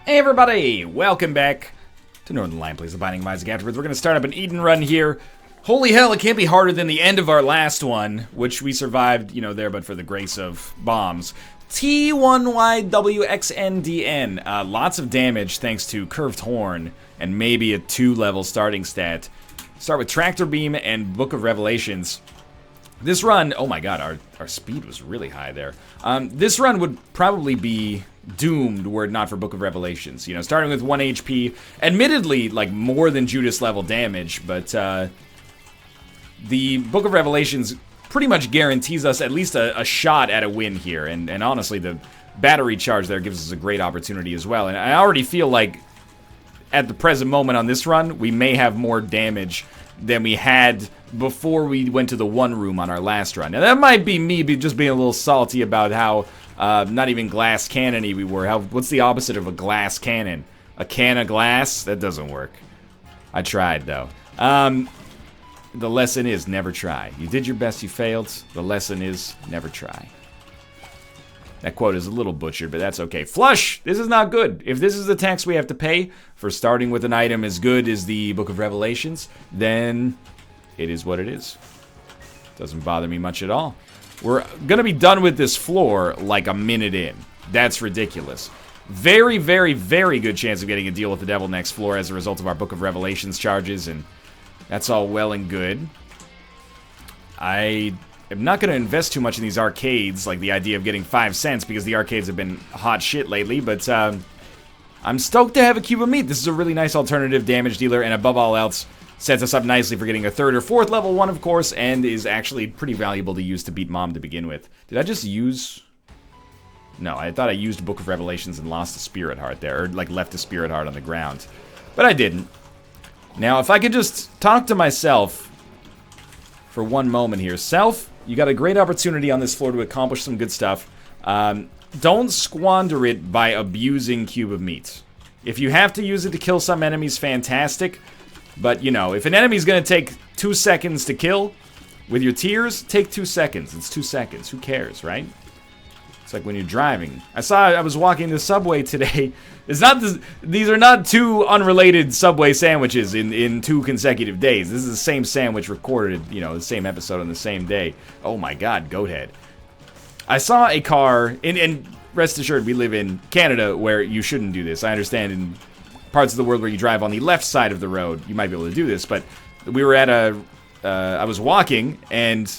Hey everybody, welcome back to Northern Lion Plays the Binding of Isaac Afterwards. We're going to start up an Eden run here. Holy hell, it can't be harder than the end of our last one, which we survived, you know, there but for the grace of bombs. T1YWXNDN. Lots of damage thanks to Curved Horn and maybe a 2-level starting stat. Start with Tractor Beam and Book of Revelations. This run, oh my god, our speed was really high there. This run would probably be doomed were it not for Book of Revelations. You know, starting with 1 HP, admittedly, like, more than Judas level damage, but, the Book of Revelations pretty much guarantees us at least a shot at a win here, and honestly, the battery charge there gives us a great opportunity as well, and I already feel like, at the present moment on this run, we may have more damage than we had before we went to the one room on our last run. Now, that might be me just being a little salty about how not even glass cannon-y we were. What's the opposite of a glass cannon? A can of glass? That doesn't work. I tried, though. The lesson is never try. You did your best, you failed. The lesson is never try. That quote is a little butchered, but that's okay. Flush! This is not good. If this is the tax we have to pay for starting with an item as good as the Book of Revelations, then it is what it is. Doesn't bother me much at all. We're gonna be done with this floor like a minute in. That's ridiculous. Very, very, very good chance of getting a deal with the devil next floor as a result of our Book of Revelations charges, and that's all well and good. I'm not going to invest too much in these arcades, like the idea of getting 5 cents, because the arcades have been hot shit lately, but I'm stoked to have a cube of meat. This is a really nice alternative damage dealer, and above all else, sets us up nicely for getting a 3rd or 4th level one, of course, and is actually pretty valuable to use to beat Mom to begin with. Did I just use... No, I thought I used Book of Revelations and lost a Spirit Heart there, or like left a Spirit Heart on the ground. But I didn't. Now, if I could just talk to myself for one moment here. Self, you got a great opportunity on this floor to accomplish some good stuff. Don't squander it by abusing Cube of Meat. If you have to use it to kill some enemies, fantastic. But, you know, if an enemy's gonna take 2 seconds to kill, with your tears, take 2 seconds. It's 2 seconds. Who cares, right? It's like when you're driving. I was walking the subway today. These are not 2 unrelated Subway sandwiches in 2 consecutive days. This is the same sandwich recorded, you know, the same episode on the same day. Oh my god, goat head. I saw a car, and rest assured, we live in Canada where you shouldn't do this. I understand in parts of the world where you drive on the left side of the road, you might be able to do this, but we were at I was walking, and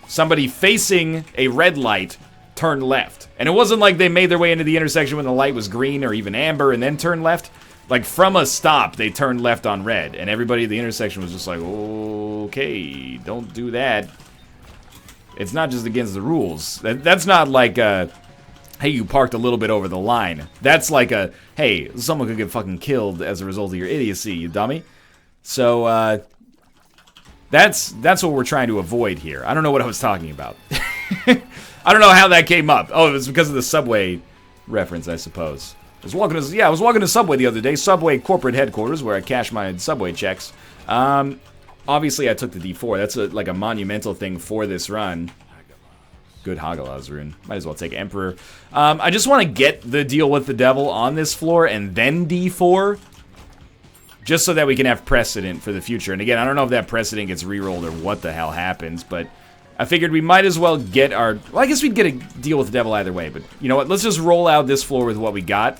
somebody facing a red light turned left. And it wasn't like they made their way into the intersection when the light was green or even amber and then turned left. Like, from a stop, they turned left on red. And everybody at the intersection was just like, okay, don't do that. It's not just against the rules. That's not like, hey, you parked a little bit over the line. That's like hey, someone could get fucking killed as a result of your idiocy, you dummy. So, that's what we're trying to avoid here. I don't know what I was talking about. I don't know how that came up. Oh, it was because of the Subway reference, I suppose. I was walking to Subway the other day, Subway corporate headquarters, where I cash my Subway checks. Obviously, I took the D4. That's like a monumental thing for this run. Good Hagalaz rune. Might as well take Emperor. I just want to get the deal with the devil on this floor and then D4. Just so that we can have precedent for the future. And again, I don't know if that precedent gets rerolled or what the hell happens, but I figured we might as well get our... Well, I guess we'd get a deal with the devil either way, but you know what? Let's just roll out this floor with what we got,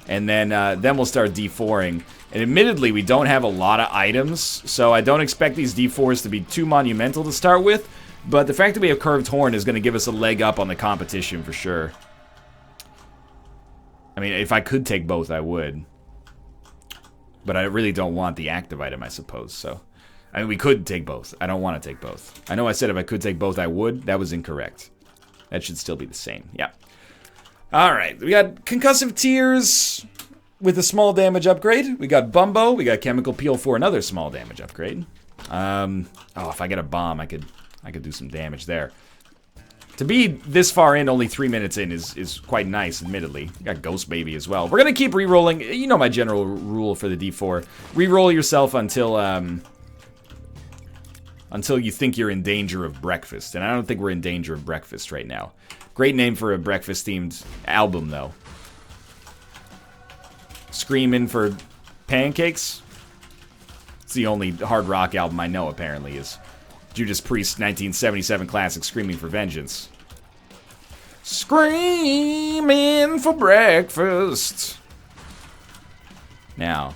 and then we'll start D4ing. And admittedly, we don't have a lot of items, so I don't expect these D4s to be too monumental to start with, but the fact that we have Curved Horn is going to give us a leg up on the competition for sure. I mean, if I could take both, I would. But I really don't want the active item, I suppose, so... I mean, we could take both. I don't want to take both. I know I said if I could take both, I would. That was incorrect. That should still be the same. Yeah. Alright, we got Concussive Tears with a small damage upgrade. We got Bumbo. We got Chemical Peel for another small damage upgrade. Oh, if I get a bomb, I could do some damage there. To be this far in, only 3 minutes in, is quite nice, admittedly. Got Ghost Baby as well. We're going to keep re-rolling. You know my general rule for the D4. Re-roll yourself until you think you're in danger of breakfast. And I don't think we're in danger of breakfast right now. Great name for a breakfast-themed album, though. Screaming for Pancakes. It's the only hard rock album I know, apparently, is Judas Priest's 1977 classic, Screaming for Vengeance. Screaming for breakfast. Now,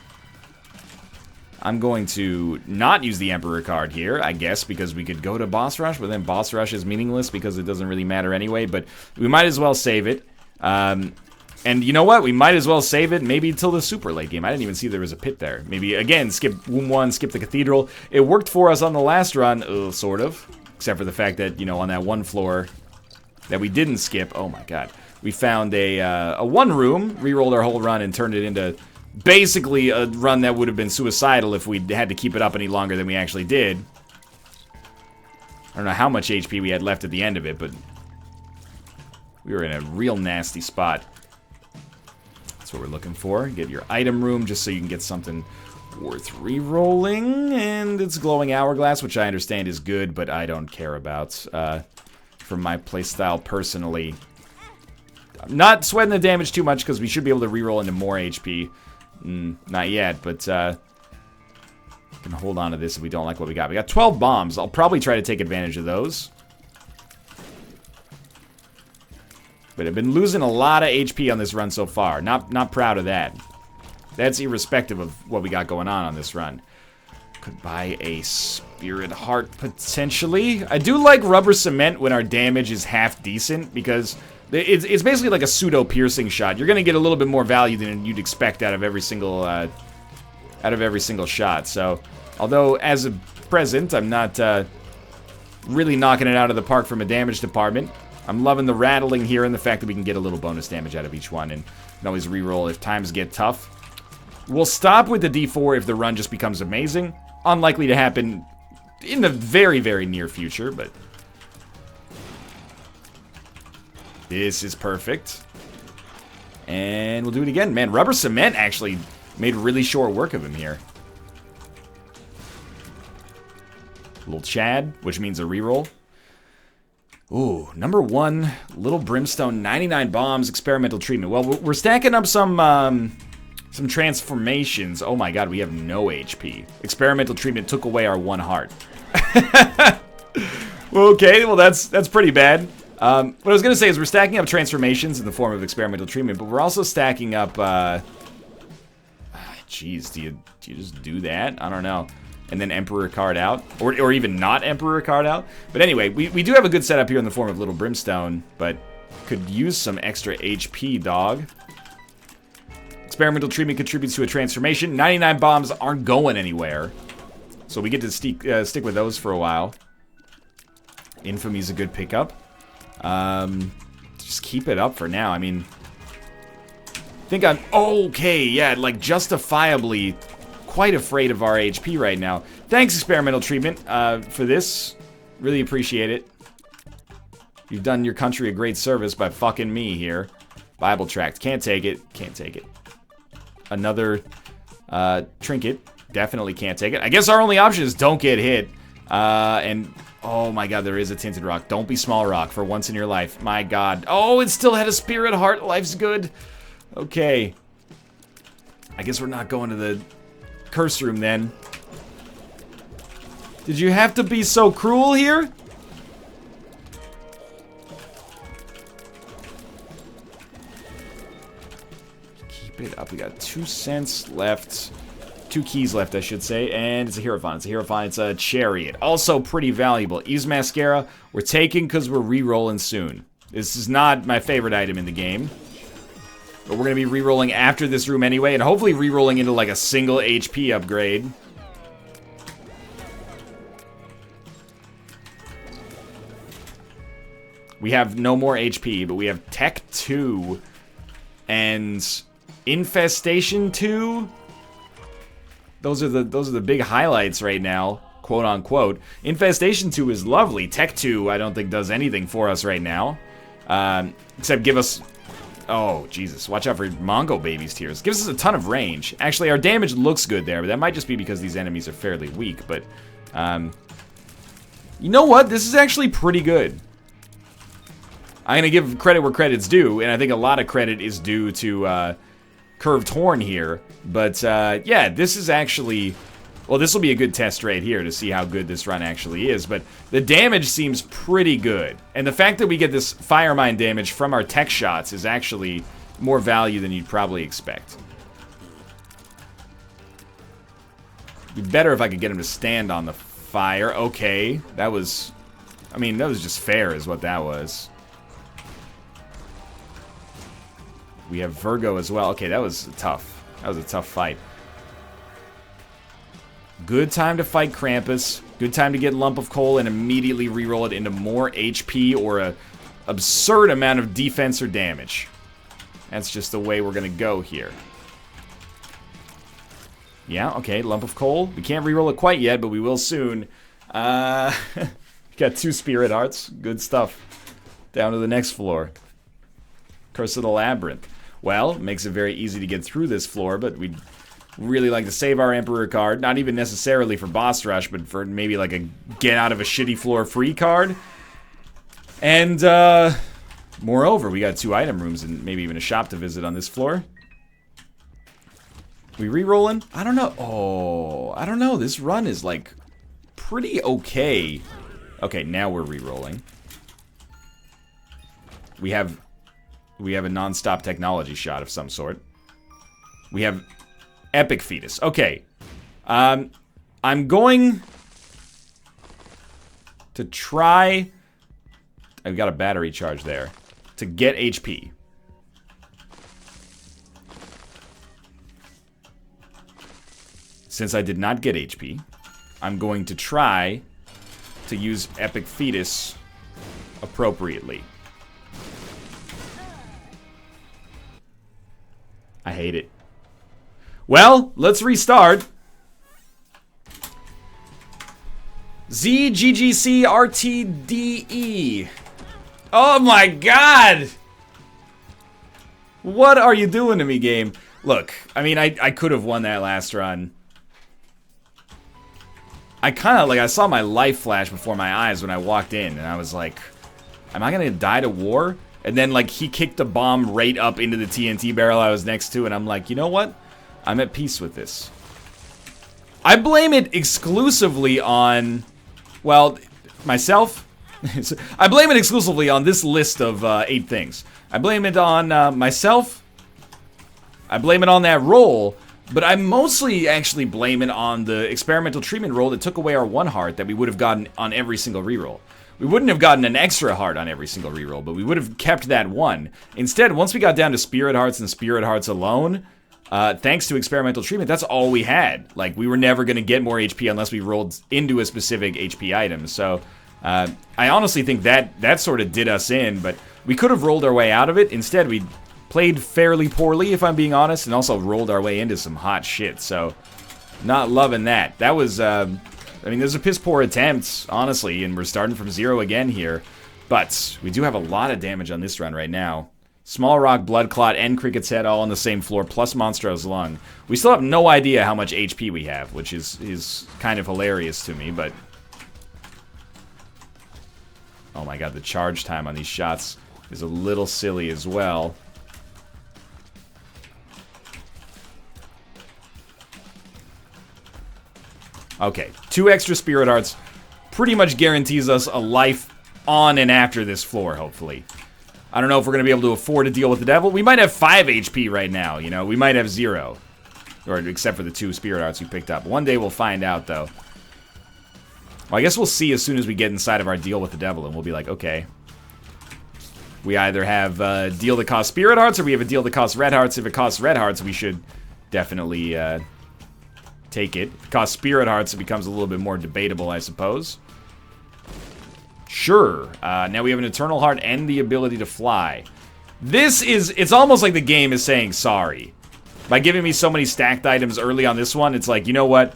I'm going to not use the Emperor card here, I guess, because we could go to Boss Rush, but then Boss Rush is meaningless because it doesn't really matter anyway, but we might as well save it. And you know what? We might as well save it maybe till the super late game. I didn't even see there was a pit there. Maybe, again, skip Womb 1, skip the Cathedral. It worked for us on the last run, sort of. Except for the fact that, you know, on that one floor that we didn't skip, oh my god. We found a one room, re-rolled our whole run, and turned it into basically a run that would have been suicidal if we had to keep it up any longer than we actually did. I don't know how much HP we had left at the end of it, but we were in a real nasty spot. That's what we're looking for. Get your item room just so you can get something worth re-rolling. And it's glowing hourglass, which I understand is good, but I don't care about for my playstyle personally. I'm not sweating the damage too much because we should be able to re-roll into more HP. Not yet, but we can hold on to this if we don't like what we got. We got 12 bombs. I'll probably try to take advantage of those. But I've been losing a lot of HP on this run so far. Not proud of that. That's irrespective of what we got going on this run. Could buy a Spirit Heart, potentially. I do like Rubber Cement when our damage is half decent, because it's basically like a pseudo-piercing shot. You're going to get a little bit more value than you'd expect out of every single shot. So, although, as a present, I'm not really knocking it out of the park from a damage department. I'm loving the rattling here and the fact that we can get a little bonus damage out of each one, and can always reroll if times get tough. We'll stop with the D4 if the run just becomes amazing. Unlikely to happen in the very, very near future, but this is perfect. And we'll do it again. Man, Rubber Cement actually made really short work of him here. Little Chad, which means a reroll. Ooh, number 1, Little Brimstone, 99 bombs, experimental treatment. Well, we're stacking up some transformations. Oh my god, we have no HP. Experimental treatment took away our 1 heart. Okay, well that's pretty bad. What I was gonna say is we're stacking up transformations in the form of experimental treatment, but we're also stacking up. Jeez, do you just do that? I don't know. And then Emperor card out, or even not Emperor card out. But anyway, we do have a good setup here in the form of Little Brimstone, but could use some extra HP, dog. Experimental treatment contributes to a transformation. 99 bombs aren't going anywhere, so we get to stick with those for a while. Infamy's a good pickup. Just keep it up for now. I mean, I think I'm okay. Yeah, like justifiably quite afraid of our HP right now. Thanks, experimental treatment, for this. Really appreciate it. You've done your country a great service by fucking me here. Bible tract. Can't take it. Can't take it. Another trinket. Definitely can't take it. I guess our only option is don't get hit. And oh my god, there is a tinted rock. Don't be small rock for once in your life. My god. Oh, it still had a Spirit Heart. Life's good. Okay. I guess we're not going to the curse room then. Did you have to be so cruel here? Keep it up. We got 2 cents left. 2 keys left, I should say. And it's a Hierophant. It's a Hierophant. It's a Chariot. Also pretty valuable. Eve's Mascara, we're taking because we're re-rolling soon. This is not my favorite item in the game. But we're going to be re-rolling after this room anyway, and hopefully re-rolling into like a single HP upgrade. We have no more HP, but we have Tech 2 and Infestation 2. Those are the big highlights right now, quote unquote. Infestation 2 is lovely. Tech 2 I don't think does anything for us right now. Except give us... Oh, Jesus. Watch out for Mongo Baby's tears. Gives us a ton of range. Actually, our damage looks good there, but that might just be because these enemies are fairly weak, but... you know what? This is actually pretty good. I'm gonna give credit where credit's due, and I think a lot of credit is due to curved horn here. But, yeah, this is actually... Well, this will be a good test right here to see how good this run actually is. But the damage seems pretty good. And the fact that we get this fire mine damage from our tech shots is actually more value than you'd probably expect. It'd be better if I could get him to stand on the fire. Okay, that was... I mean, that was just fair is what that was. We have Virgo as well. Okay, that was tough. That was a tough fight. Good time to fight Krampus. Good time to get Lump of Coal and immediately reroll it into more HP or a absurd amount of defense or damage. That's just the way we're gonna go here. Yeah, okay, Lump of Coal. We can't reroll it quite yet, but we will soon. Got 2 Spirit Hearts. Good stuff. Down to the next floor. Curse of the Labyrinth. Well, it makes it very easy to get through this floor, but we'd really like to save our Emperor card. Not even necessarily for boss rush, but for maybe like a get out of a shitty floor free card. And, moreover, we got 2 item rooms and maybe even a shop to visit on this floor. We re-rolling? I don't know. Oh, I don't know. This run is like pretty okay. Okay, now we're re-rolling. We have a non-stop technology shot of some sort. We have Epic Fetus. Okay. I'm going to try... I've got a battery charge there. To get HP. Since I did not get HP, I'm going to try to use Epic Fetus appropriately. I hate it. Well, let's restart. ZGGCRTDE. Oh my god! What are you doing to me, game? Look, I mean, I could have won that last run. I kind of, like, I saw my life flash before my eyes when I walked in, and I was like, am I gonna die to war? And then, like, he kicked a bomb right up into the TNT barrel I was next to, and I'm like, you know what? I'm at peace with this. I blame it exclusively on, well, myself. I blame it exclusively on this list of 8 things. I blame it on myself. I blame it on that roll. But I mostly actually blame it on the experimental treatment roll that took away our 1 heart that we would have gotten on every single reroll. We wouldn't have gotten an extra heart on every single reroll, but we would have kept that 1. Instead, once we got down to Spirit Hearts and Spirit Hearts alone, thanks to experimental treatment, that's all we had. Like, we were never going to get more HP unless we rolled into a specific HP item. So, I honestly think that sort of did us in, but we could have rolled our way out of it. Instead, we played fairly poorly, if I'm being honest, and also rolled our way into some hot shit, so not loving that. That was, I mean, there's a piss-poor attempt, honestly, and we're starting from 0 again here, but we do have a lot of damage on this run right now. Small Rock, Blood Clot, and Cricket's Head all on the same floor, plus Monstro's Lung. We still have no idea how much HP we have, which is kind of hilarious to me, but... Oh my god, the charge time on these shots is a little silly as well. Okay, 2 extra Spirit Hearts pretty much guarantees us a life on and after this floor, hopefully. I don't know if we're going to be able to afford to deal with the devil. We might have 5 HP right now, you know. We might have 0. Or except for the 2 Spirit Hearts we picked up. One day we'll find out, though. Well, I guess we'll see as soon as we get inside of our deal with the devil, and we'll be like, okay. We either have a deal that costs Spirit Hearts, or we have a deal that costs Red Hearts. If it costs Red Hearts, we should definitely... take it. If it costs Spirit Hearts, it becomes a little bit more debatable, I suppose. Sure. Now we have an Eternal Heart and the ability to fly. This is... It's almost like the game is saying sorry. By giving me so many stacked items early on this one, it's like, you know what?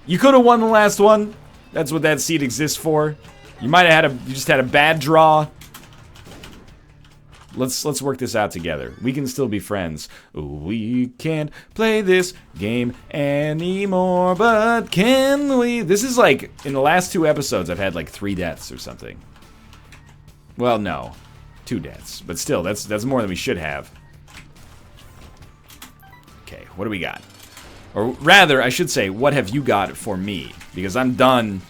You could have won the last one. That's what that seed exists for. You might have had a... You just had a bad draw. Let's work this out together. We can still be friends. We can't play this game anymore, but can we? This is like, in the last 2 episodes, I've had like 3 deaths or something. Well, no. 2 deaths. But still, that's more than we should have. What do we got? Or rather, I should say, what have you got for me? Because I'm done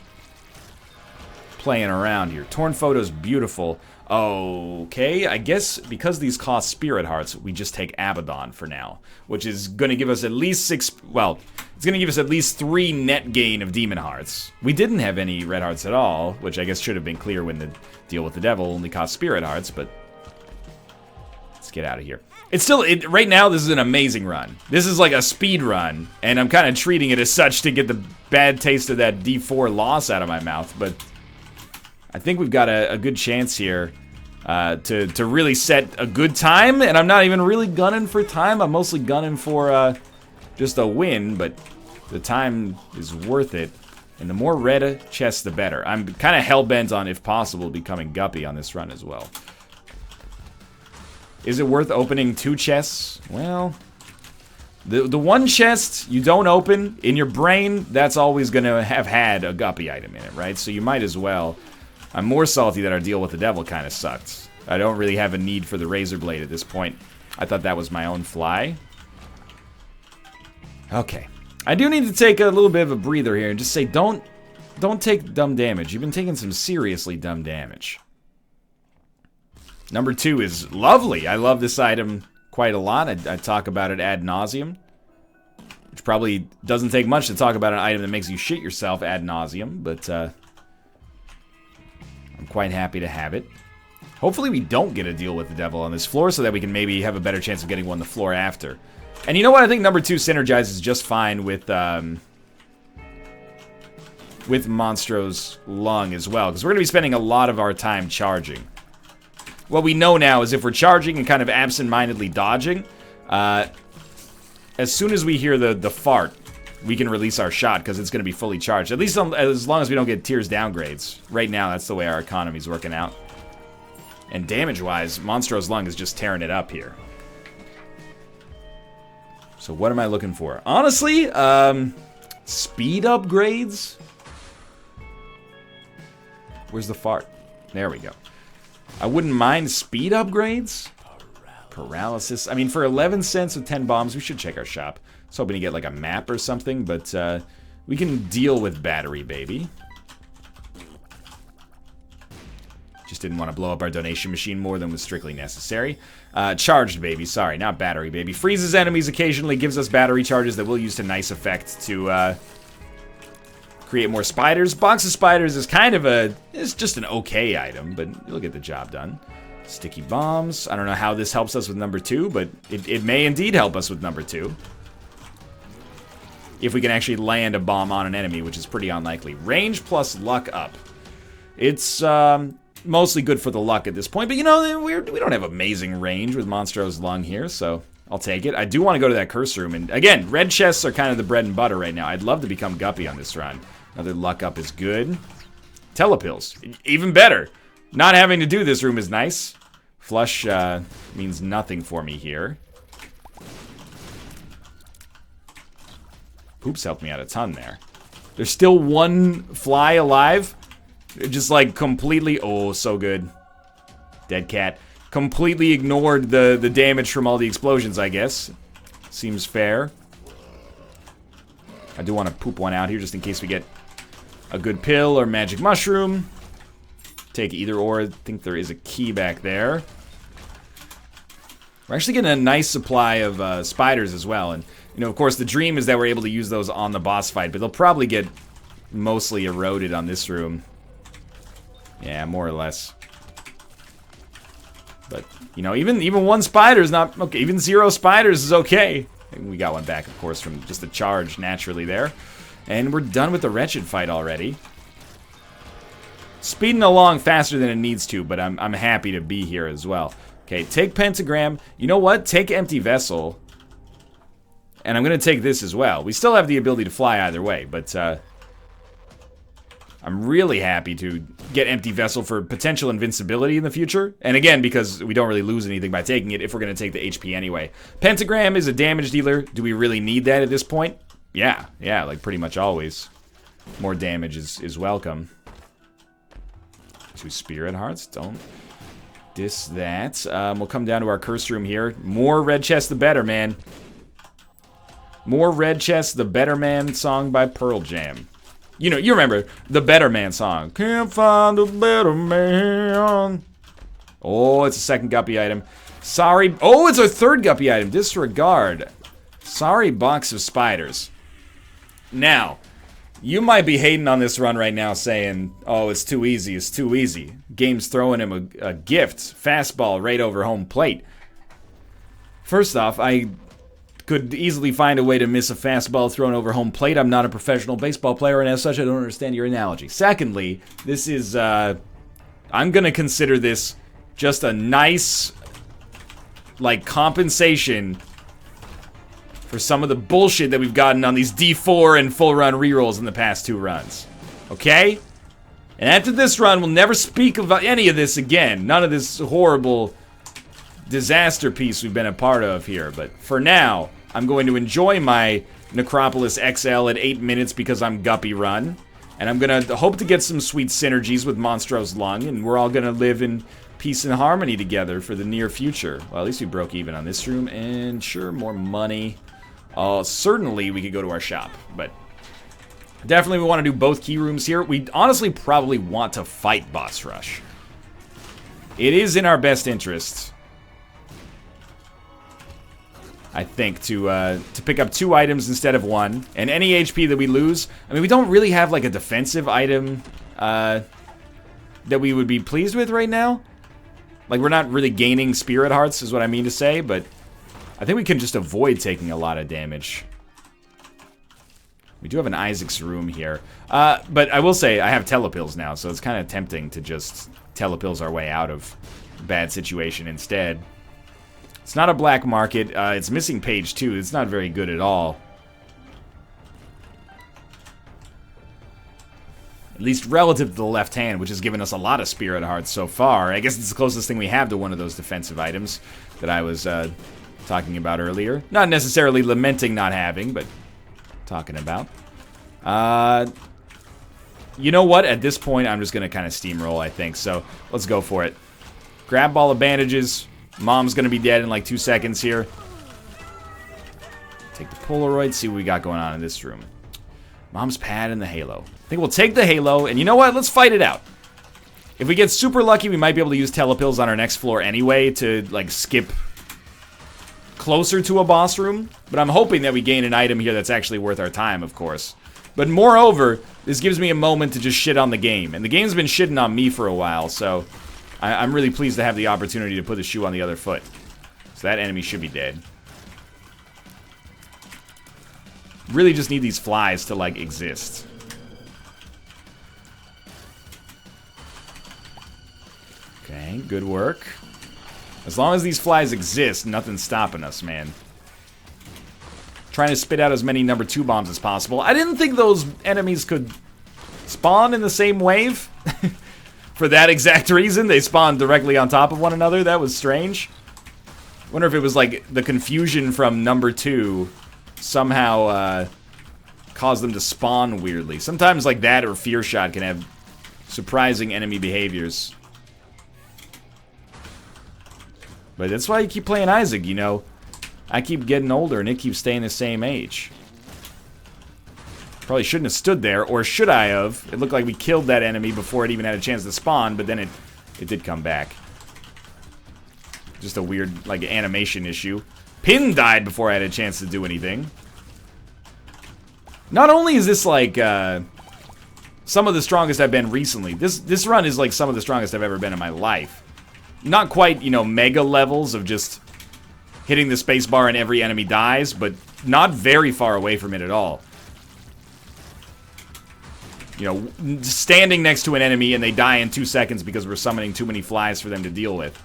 playing around here. Torn Photo's beautiful. Okay, I guess because these cost Spirit Hearts, we just take Abaddon for now. Which is going to give us at least 6... Well, it's going to give us at least 3 net gain of Demon Hearts. We didn't have any Red Hearts at all, which I guess should have been clear when the deal with the devil only cost Spirit Hearts, but... Let's get out of here. It's still... right now, this is an amazing run. This is like a speed run, and I'm kind of treating it as such to get the bad taste of that D4 loss out of my mouth, but... I think we've got a good chance here to really set a good time, and I'm not even really gunning for time. I'm mostly gunning for just a win, but the time is worth it. And the more red chests, the better. I'm kind of hell-bent on, if possible, becoming Guppy on this run as well. Is it worth opening 2 chests? Well, the one chest you don't open, in your brain, that's always going to have had a Guppy item in it, right? So you might as well... I'm more salty that our deal with the devil kind of sucked. I don't really have a need for the Razor Blade at this point. I thought that was my own fly. Okay. I do need to take a little bit of a breather here and just say, don't take dumb damage. You've been taking some seriously dumb damage. Number 2 is lovely. I love this item quite a lot. I talk about it ad nauseum. Which probably doesn't take much to talk about an item that makes you shit yourself ad nauseum, but I'm quite happy to have it. Hopefully we don't get a deal with the devil on this floor so that we can maybe have a better chance of getting one the floor after. And you know what? I think number 2 synergizes just fine with Monstro's Lung as well, because we're going to be spending a lot of our time charging. What we know now is if we're charging and kind of absent-mindedly dodging, as soon as we hear the fart, we can release our shot because it's going to be fully charged. At least as long as we don't get tiers downgrades. Right now, that's the way our economy's working out. And damage-wise, Monstro's Lung is just tearing it up here. So what am I looking for? Honestly, speed upgrades? Where's the fart? There we go. I wouldn't mind speed upgrades. Paralysis. I mean, for 11 cents with 10 bombs, we should check our shop. I was hoping to get like a map or something, but we can deal with battery, baby. Just didn't want to blow up our donation machine more than was strictly necessary. Charged, baby. Sorry, not battery, baby. Freezes enemies occasionally, gives us battery charges that we'll use to nice effect to create more spiders. Box of spiders is kind of it's just an okay item, but it'll get the job done. Sticky bombs. I don't know how this helps us with number 2, but it may indeed help us with number 2. If we can actually land a bomb on an enemy, which is pretty unlikely. Range plus luck up. It's mostly good for the luck at this point, but you know, we don't have amazing range with Monstro's Lung here, so I'll take it. I do want to go to that curse room, and again, red chests are kind of the bread and butter right now. I'd love to become Guppy on this run. Another luck up is good. Telepills, even better. Not having to do this room is nice. Flush means nothing for me here. Poops helped me out a ton there. There's still one fly alive. Just like completely, oh, so good. Dead cat. Completely ignored the damage from all the explosions, I guess. Seems fair. I do want to poop one out here just in case we get a good pill or magic mushroom. Take either or. I think there is a key back there. We're actually getting a nice supply of spiders as well. And, you know, of course, the dream is that we're able to use those on the boss fight, but they'll probably get mostly eroded on this room. Yeah, more or less. But, you know, even one spider is not okay. Even 0 spiders is okay. And we got one back, of course, from just the charge naturally there. And we're done with the wretched fight already. Speeding along faster than it needs to, but I'm happy to be here as well. Okay, take Pentagram. You know what? Take Empty Vessel. And I'm going to take this as well. We still have the ability to fly either way, but I'm really happy to get Empty Vessel for potential invincibility in the future. And again, because we don't really lose anything by taking it if we're going to take the HP anyway. Pentagram is a damage dealer. Do we really need that at this point? Yeah, like pretty much always. More damage is welcome. 2 Spirit Hearts, don't diss that. We'll come down to our curse room here. More red chests, the better, man. More red chests, The Better Man song by Pearl Jam. You know, you remember the Better Man song. Can't find a better man. Oh, it's a second guppy item. Sorry. Oh, it's our third guppy item. Disregard. Sorry, box of spiders. Now, you might be hating on this run right now saying, oh, it's too easy, it's too easy. Game's throwing him a gift. Fastball right over home plate. First off, I could easily find a way to miss a fastball thrown over home plate. I'm not a professional baseball player, and as such, I don't understand your analogy. Secondly, this is, I'm gonna consider this just a nice, like, compensation for some of the bullshit that we've gotten on these D4 and full run rerolls in the past 2 runs. Okay? And after this run, we'll never speak about any of this again. None of this horrible disaster piece we've been a part of here. But for now, I'm going to enjoy my Necropolis XL at 8 minutes because I'm Guppy Run. And I'm going to hope to get some sweet synergies with Monstro's Lung. And we're all going to live in peace and harmony together for the near future. Well, at least we broke even on this room. And sure, more money. Certainly we could go to our shop. But definitely we want to do both key rooms here. We honestly probably want to fight Boss Rush. It is in our best interest, I think, to pick up 2 items instead of 1. And any HP that we lose, I mean, we don't really have like a defensive item that we would be pleased with right now. Like, we're not really gaining Spirit Hearts is what I mean to say, but I think we can just avoid taking a lot of damage. We do have an Isaac's room here. But I will say, I have Telepills now, so it's kind of tempting to just Telepills our way out of a bad situation instead. It's not a black market. It's missing page 2. It's not very good at all. At least relative to the left hand, which has given us a lot of Spirit Hearts so far. I guess it's the closest thing we have to one of those defensive items that I was talking about earlier. Not necessarily lamenting not having, but talking about. You know what? At this point, I'm just going to kind of steamroll, I think. So let's go for it. Grab ball of bandages. Mom's going to be dead in like 2 seconds here. Take the Polaroid, see what we got going on in this room. Mom's pad and the Halo. I think we'll take the Halo, and you know what? Let's fight it out. If we get super lucky, we might be able to use Telepills on our next floor anyway to, like, skip closer to a boss room. But I'm hoping that we gain an item here that's actually worth our time, of course. But moreover, this gives me a moment to just shit on the game. And the game's been shitting on me for a while, so I'm really pleased to have the opportunity to put the shoe on the other foot. So that enemy should be dead. Really just need these flies to, like, exist. Okay, good work. As long as these flies exist, nothing's stopping us, man. Trying to spit out as many number 2 bombs as possible. I didn't think those enemies could spawn in the same wave. For that exact reason, they spawned directly on top of one another. That was strange. Wonder if it was like the confusion from number 2 somehow caused them to spawn weirdly. Sometimes like that or Fear Shot can have surprising enemy behaviors. But that's why you keep playing Isaac, you know. I keep getting older and it keeps staying the same age. Probably shouldn't have stood there, or should I have? It looked like we killed that enemy before it even had a chance to spawn, but then it did come back. Just a weird, like, animation issue. Pin died before I had a chance to do anything. Not only is this, like, some of the strongest I've been recently. This run is, like, some of the strongest I've ever been in my life. Not quite, you know, mega levels of just hitting the spacebar and every enemy dies, but not very far away from it at all. You know, standing next to an enemy and they die in 2 seconds because we're summoning too many flies for them to deal with.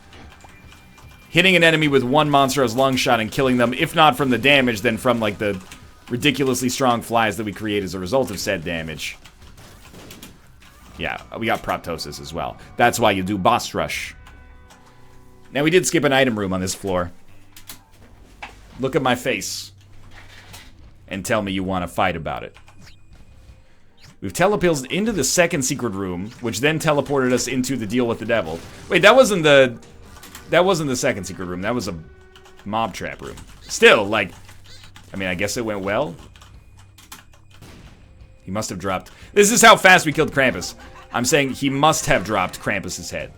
Hitting an enemy with 1 Monstro's Lung shot and killing them, if not from the damage, then from, like, the ridiculously strong flies that we create as a result of said damage. Yeah, we got Proptosis as well. That's why you do Boss Rush. Now, we did skip an item room on this floor. Look at my face and tell me you want to fight about it. We've telepilled into the second secret room, which then teleported us into the deal with the devil. Wait, that wasn't the second secret room. That was a mob trap room. Still, like, I mean, I guess it went well. He must have dropped. This is how fast we killed Krampus. I'm saying he must have dropped Krampus's head.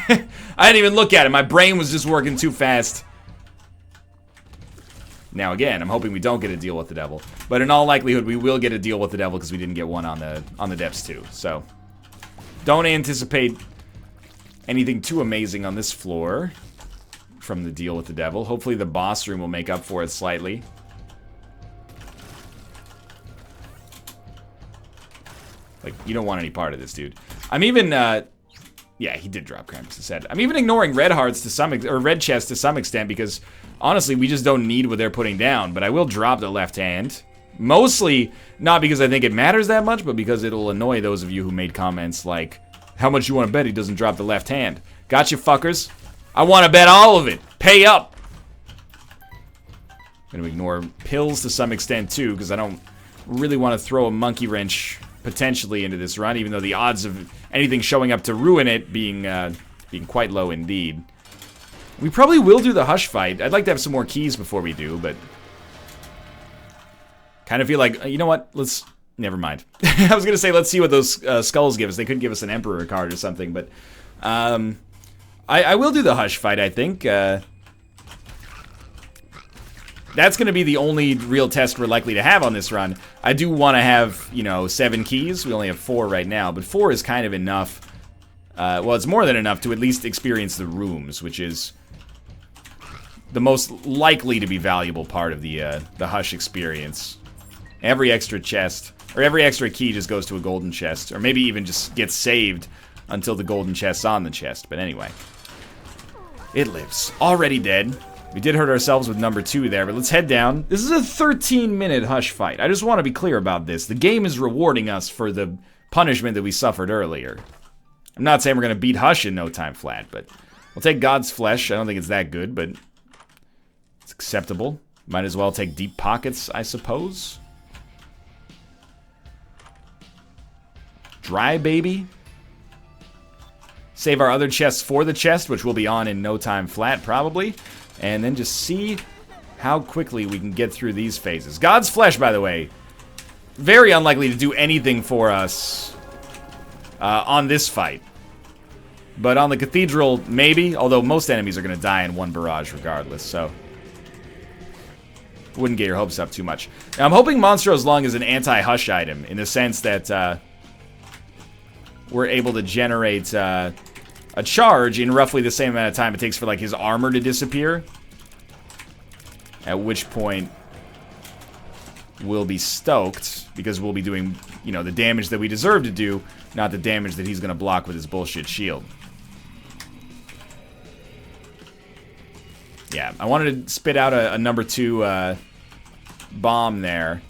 I didn't even look at it. My brain was just working too fast. Now again, I'm hoping we don't get a deal with the devil, but in all likelihood, we will get a deal with the devil because we didn't get one on the depths too. So, don't anticipate anything too amazing on this floor from the deal with the devil. Hopefully, the boss room will make up for it slightly. Like, you don't want any part of this, dude. I'm even, yeah, he did drop Krampus's head. I'm even ignoring red hearts to some, or red chests to some extent because, honestly, we just don't need what they're putting down. But I will drop the left hand. Mostly, not because I think it matters that much, but because it'll annoy those of you who made comments like, how much you want to bet he doesn't drop the left hand? Gotcha, fuckers. I want to bet all of it. Pay up. I'm going to ignore pills to some extent, too, because I don't really want to throw a monkey wrench potentially into this run, even though the odds of anything showing up to ruin it being quite low indeed. We probably will do the hush fight. I'd like to have some more keys before we do, but kind of feel like, you know what? Let's, never mind. I was gonna say let's see what those skulls give us. They could give us an Emperor card or something, but I will do the hush fight. I think that's going to be the only real test we're likely to have on this run. I do want to have, you know, 7 keys. We only have 4 right now, but 4 is kind of enough. Well, it's more than enough to at least experience the rooms, which is the most likely to be valuable part of the Hush experience. Every extra chest, or every extra key just goes to a golden chest, or maybe even just gets saved until the golden chest's on the chest. But anyway, it lives. Already dead. We did hurt ourselves with number 2 there, but let's head down. This is a 13-minute Hush fight. I just want to be clear about this. The game is rewarding us for the punishment that we suffered earlier. I'm not saying we're going to beat Hush in no time flat, but we'll take God's Flesh. I don't think it's that good, but it's acceptable. Might as well take Deep Pockets, I suppose. Dry Baby. Save our other chests for the chest, which will be on in no time flat, probably. And then just see how quickly we can get through these phases. God's Flesh, by the way, very unlikely to do anything for us on this fight. But on the Cathedral, maybe. Although most enemies are going to die in one barrage regardless, so wouldn't get your hopes up too much. Now, I'm hoping Monstro's Lung is an anti-Hush item, in the sense that we're able to generate a charge in roughly the same amount of time it takes for, like, his armor to disappear. At which point, we'll be stoked, because we'll be doing, you know, the damage that we deserve to do, not the damage that he's going to block with his bullshit shield. Yeah, I wanted to spit out a number 2 bomb there.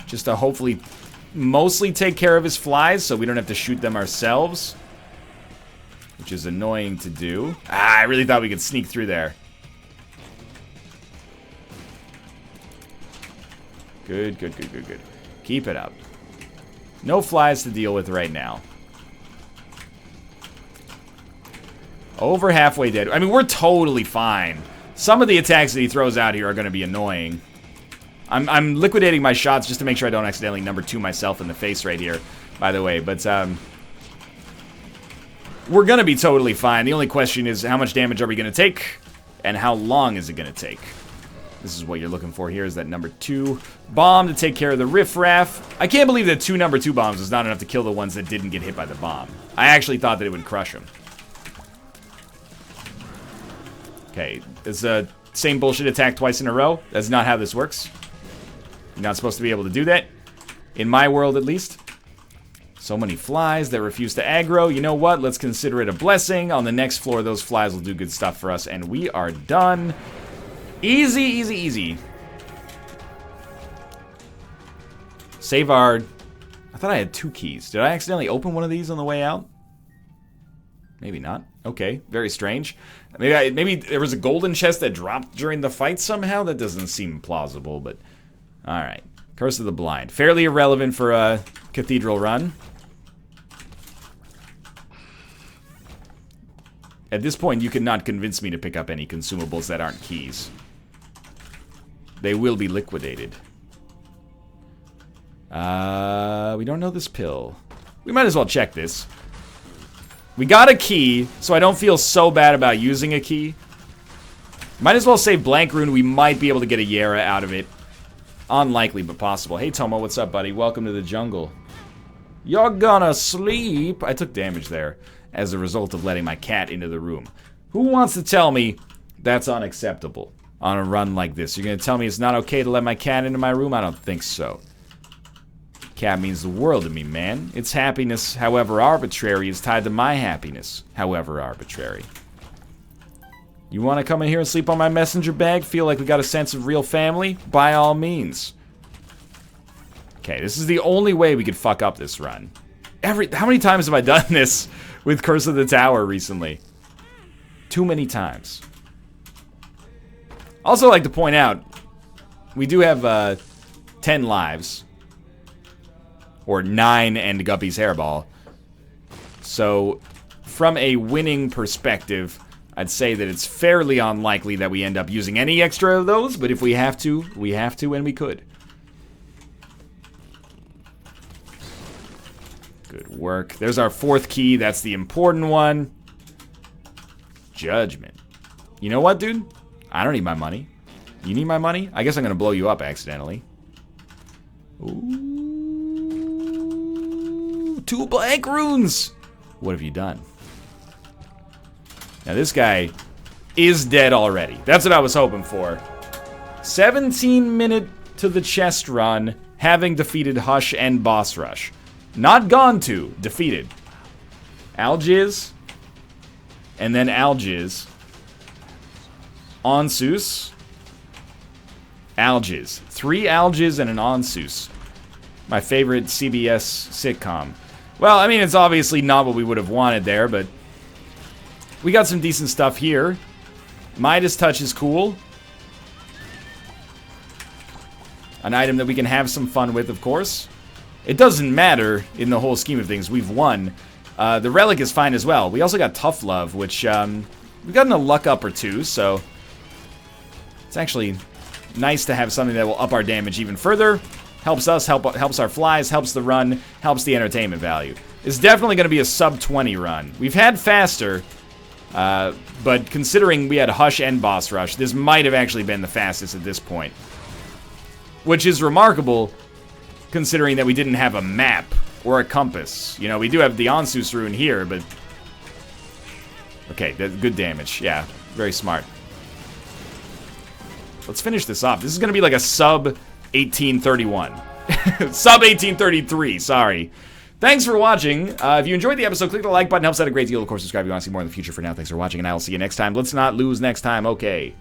Just to hopefully mostly take care of his flies so we don't have to shoot them ourselves. Which is annoying to do. Ah, I really thought we could sneak through there. Good, good, good, good, good. Keep it up. No flies to deal with right now. Over halfway dead. I mean, we're totally fine. Some of the attacks that he throws out here are going to be annoying. I'm liquidating my shots just to make sure I don't accidentally number 2 myself in the face right here, by the way. But, we're going to be totally fine. The only question is how much damage are we going to take, and how long is it going to take? This is what you're looking for here, is that number 2 bomb to take care of the riffraff. I can't believe that 2 number 2 bombs is not enough to kill the ones that didn't get hit by the bomb. I actually thought that it would crush them. Okay, it's the same bullshit attack twice in a row. That's not how this works. You're not supposed to be able to do that. In my world, at least. So many flies that refuse to aggro. You know what? Let's consider it a blessing. On the next floor, those flies will do good stuff for us, and we are done. Easy, easy, easy. Save our... I thought I had 2 keys. Did I accidentally open one of these on the way out? Maybe not. Okay, very strange. Maybe there was a golden chest that dropped during the fight somehow? That doesn't seem plausible, but... Alright. Curse of the Blind. Fairly irrelevant for a Cathedral run. At this point, you cannot convince me to pick up any consumables that aren't keys. they will be liquidated. We don't know this pill. We might as well check this. We got a key, so I don't feel so bad about using a key. Might as well save blank rune. We might be able to get a Yera out of it. Unlikely, but possible. Hey, Tomo, what's up, buddy? Welcome to the jungle. You're gonna sleep. I took damage there as a result of letting my cat into the room. Who wants to tell me that's unacceptable on a run like this? You're gonna tell me it's not okay to let my cat into my room? I don't think so. Cat means the world to me, man. Its happiness, however arbitrary, is tied to my happiness, however arbitrary. You want to come in here and sleep on my messenger bag? Feel like we got a sense of real family? By all means. Okay, this is the only way we could fuck up this run. How many times have I done this with Curse of the Tower recently? Too many times. Also like to point out, we do have 10 lives. Or 9 and Guppy's hairball. So, from a winning perspective, I'd say that it's fairly unlikely that we end up using any extra of those, but if we have to, and we could. Good work. There's our 4th key. That's the important one. Judgment. You know what, dude? I don't need my money. You need my money? I guess I'm gonna blow you up accidentally. Ooh. 2 blank runes! What have you done? Now this guy is dead already. That's what I was hoping for. 17-minute to the chest run, having defeated Hush and Boss Rush. Not gone to, defeated. Algiz. And then Algiz. Onsus. Algiz. 3 Algiz and an Onsus. My favorite CBS sitcom. Well, I mean, it's obviously not what we would have wanted there, but we got some decent stuff here. Midas Touch is cool. An item that we can have some fun with, of course. It doesn't matter in the whole scheme of things. We've won. The Relic is fine as well. We also got Tough Love, which we got in a luck up or two, so it's actually nice to have something that will up our damage even further. Helps us, helps our flies, helps the run, helps the entertainment value. It's definitely going to be a sub-20 run. We've had faster, but considering we had Hush and Boss Rush, this might have actually been the fastest at this point. Which is remarkable, considering that we didn't have a map or a compass. You know, we do have the Onsus rune here, but... Okay, good damage. Yeah, very smart. Let's finish this off. This is going to be like a sub-1831. Sub-1833, sorry. Thanks for watching. If you enjoyed the episode, click the like button. Helps out a great deal. Of course, subscribe if you want to see more in the future. For now, thanks for watching, and I will see you next time. Let's not lose next time, okay?